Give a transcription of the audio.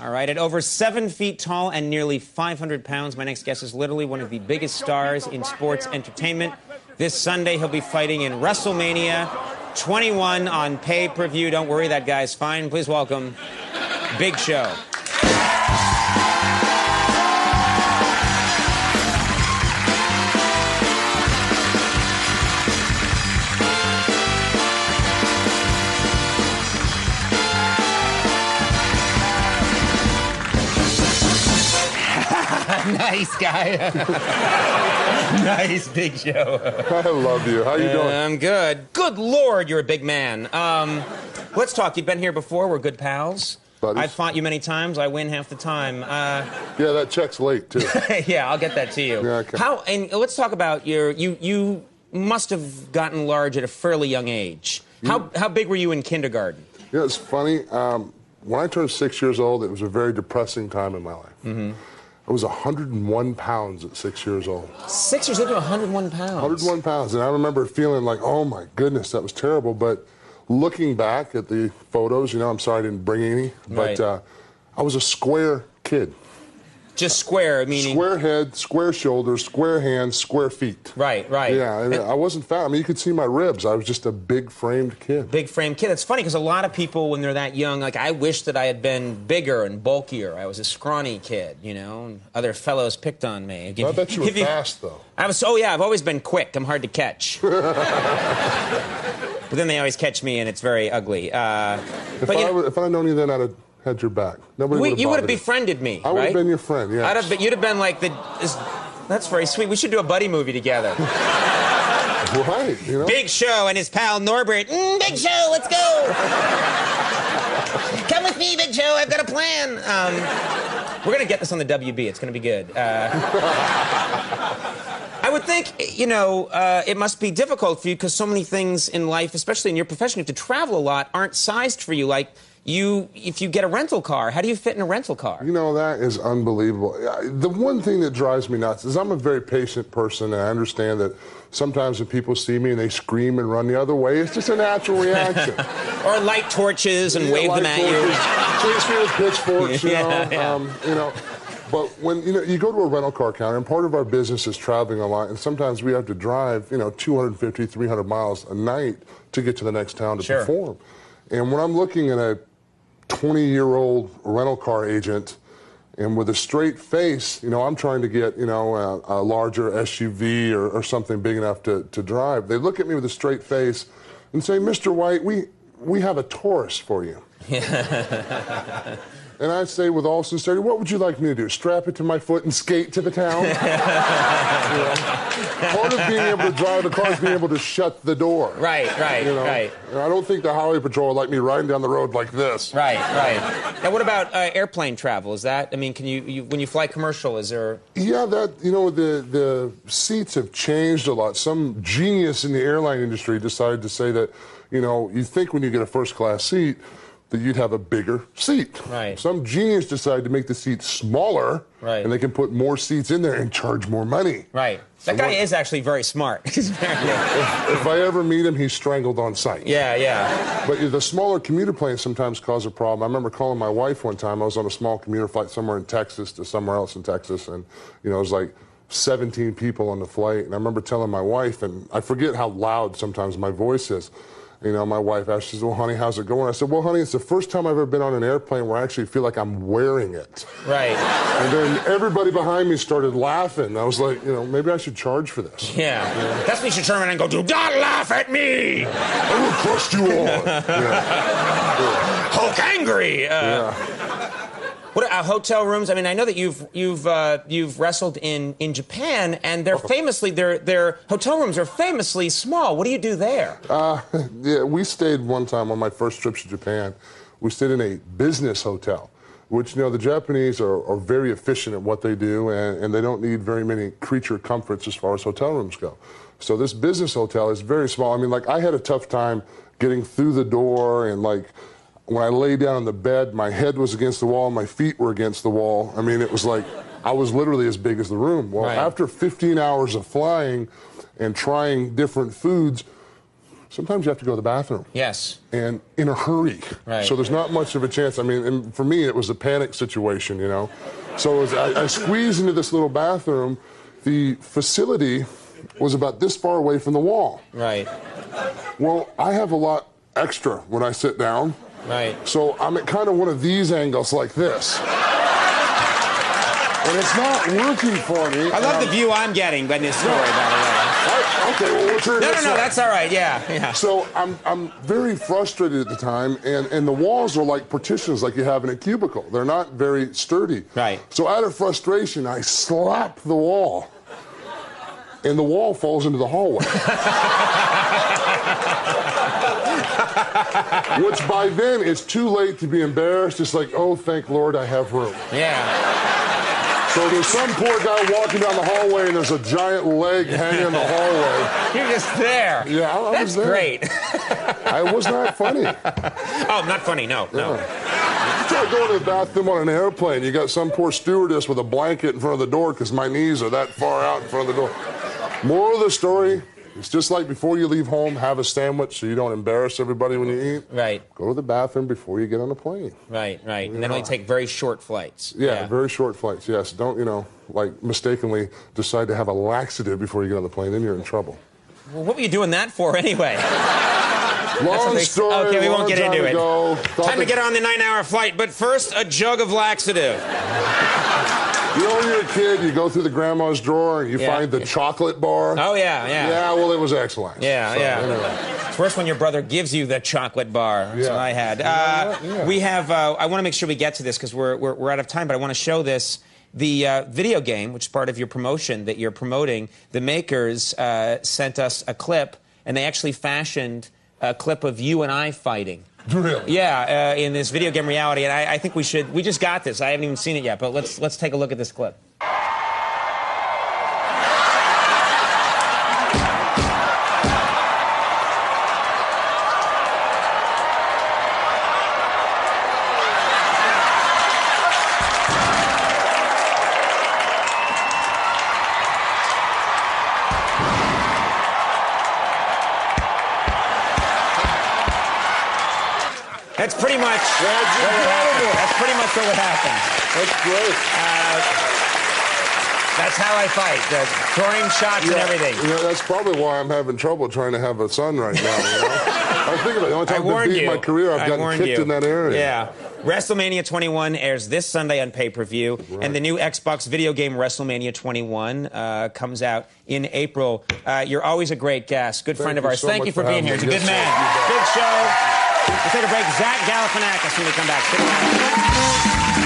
All right, at over 7 feet tall and nearly 500 pounds, my next guest is literally one of the biggest stars in sports entertainment. This Sunday, he'll be fighting in WrestleMania 21 on pay-per-view. Don't worry, that guy's fine. Please welcome Big Show. Nice guy. Nice, Big Show. I love you. How you doing? I'm good. Good Lord, you're a big man. Let's talk. You've been here before. We're good pals. Buddies. I've fought you many times. I win half the time. Yeah, that check's late, too. Yeah, I'll get that to you. Yeah, okay. And let's talk about you must have gotten large at a fairly young age. How big were you in kindergarten? Yeah, it's funny. When I turned 6 years old, it was a very depressing time in my life. Mm-hmm. I was 101 pounds at 6 years old. 6 years old to 101 pounds? 101 pounds. And I remember feeling like, oh, my goodness, that was terrible. But looking back at the photos, I'm sorry I didn't bring any. But right. I was a square kid. Just square, meaning? Square head, square shoulders, square hands, square feet. Right, right. Yeah, and I wasn't fat. I mean, you could see my ribs. I was just a big-framed kid. Big-framed kid. It's funny because a lot of people, when they're that young, like, I wish that I had been bigger and bulkier. I was a scrawny kid, and other fellows picked on me. I bet you were fast, though. I've always been quick. I'm hard to catch. But then they always catch me, and it's very ugly. If I'd known you then, I'd have had your back. You would have befriended me, I would have been your friend, yeah. You'd have been like that's very sweet. We should do a buddy movie together. Right, Big Show and his pal Norbert. Big Show, let's go. Come with me, Big Show. I've got a plan. We're going to get this on the WB. It's going to be good. I would think, it must be difficult for you because so many things in life, especially in your profession, you have to travel a lot, aren't sized for you. Like, if you get a rental car, how do you fit in a rental car? That is unbelievable. The one thing that drives me nuts is I'm a very patient person, and I understand that sometimes when people see me and they scream and run the other way, it's just a natural reaction. Or light torches and wave them at you. Chase me with pitchforks, But when you go to a rental car counter, and part of our business is traveling a lot, and sometimes we have to drive 250, 300 miles a night to get to the next town to perform. And when I'm looking at a 20-year-old rental car agent, and with a straight face, I'm trying to get, a larger SUV or something big enough to drive. They look at me with a straight face and say, Mr. White, we have a Taurus for you. And I say with all sincerity, what would you like me to do? Strap it to my foot and skate to the town? Part of being able to drive the car is being able to shut the door. Right. I don't think the highway patrol would like me riding down the road like this. Right. Now, what about airplane travel? Is that, can you when you fly commercial, is there... Yeah, the seats have changed a lot. Some genius in the airline industry decided to say that, you think when you get a first-class seat, that you'd have a bigger seat. Right. Some genius decided to make the seat smaller, right, and they can put more seats in there and charge more money. Right. That guy is actually very smart. If I ever meet him, he's strangled on sight. Yeah. But the smaller commuter planes sometimes cause a problem. I remember calling my wife one time. I was on a small commuter flight somewhere in Texas to somewhere else in Texas, and it was like 17 people on the flight. And I remember telling my wife, and I forget how loud sometimes my voice is. My wife asked, she said, well, honey, how's it going? I said, well, honey, it's the first time I've ever been on an airplane where I actually feel like I'm wearing it. Right. And then everybody behind me started laughing. I was like, maybe I should charge for this. Yeah. That's when you should turn around and go, do not laugh at me! I will crust you all. Hulk angry! What hotel rooms? I know that you've wrestled in Japan, and they're famously their hotel rooms are famously small. What do you do there? Yeah, we stayed one time on my first trip to Japan. We stayed in a business hotel, which the Japanese are very efficient at what they do, and they don't need very many creature comforts as far as hotel rooms go. So this business hotel is very small. I had a tough time getting through the door, and when I lay down on the bed, my head was against the wall, my feet were against the wall. It was like I was literally as big as the room. Well, after 15 hours of flying and trying different foods, sometimes you have to go to the bathroom. Yes. And in a hurry. Right. So there's not much of a chance. I mean, and for me, it was a panic situation, you know. So as I squeezed into this little bathroom. The facility was about this far away from the wall. Right. Well, I have a lot extra when I sit down. Right. So I'm at kind of one of these angles like this. And it's not working for me. I love the view I'm getting by this story, by the way. Okay, well, we'll turn this No, up. that's all right, yeah. So I'm very frustrated at the time, and the walls are like partitions like you have in a cubicle. They're not very sturdy. Right. So out of frustration, I slap the wall, and the wall falls into the hallway. Which by then, it's too late to be embarrassed. It's like, oh, thank Lord I have room. Yeah. So there's some poor guy walking down the hallway, and there's a giant leg hanging in the hallway. You're just there. Yeah, I was there. Great. I was not funny. Oh, not funny, no. You try going to the bathroom on an airplane, you got some poor stewardess with a blanket in front of the door because my knees are that far out in front of the door. Moral of the story, it's just like before you leave home, have a sandwich so you don't embarrass everybody when you eat. Right. Go to the bathroom before you get on the plane. Right. And then only take very short flights. Yeah, very short flights, yes. Don't, like mistakenly decide to have a laxative before you get on the plane, then you're in trouble. Well, what were you doing that for anyway? Long story. Okay, we won't get into it. Time to get get on the 9-hour flight, but first, a jug of laxative. You know, when you're a kid, you go through the grandma's drawer and you find the chocolate bar. Oh, yeah. Yeah, well, it was excellent. Yeah. Anyway. It's worse when your brother gives you the chocolate bar. That's what I had. We have, I want to make sure we get to this because we're out of time, but I want to show this. The video game, which is part of your promotion that you're promoting, the makers sent us a clip, and they actually fashioned a clip of you and I fighting. Really? Yeah, in this video game reality, and I think we just got this. I haven't even seen it yet, but let's take a look at this clip. That's pretty much That's pretty much what would happen. That's great. That's how I fight. Throwing shots and everything. That's probably why I'm having trouble trying to have a son right now. I think about it. The only time I've beat my career, I've gotten kicked in that area. Yeah. WrestleMania 21 airs this Sunday on pay-per-view, and the new Xbox video game WrestleMania 21 comes out in April. You're always a great guest, good friend of ours. Thank you for being here. He's a good man. Big show. We'll take a break. Zach Galifianakis when we come back. Stick around.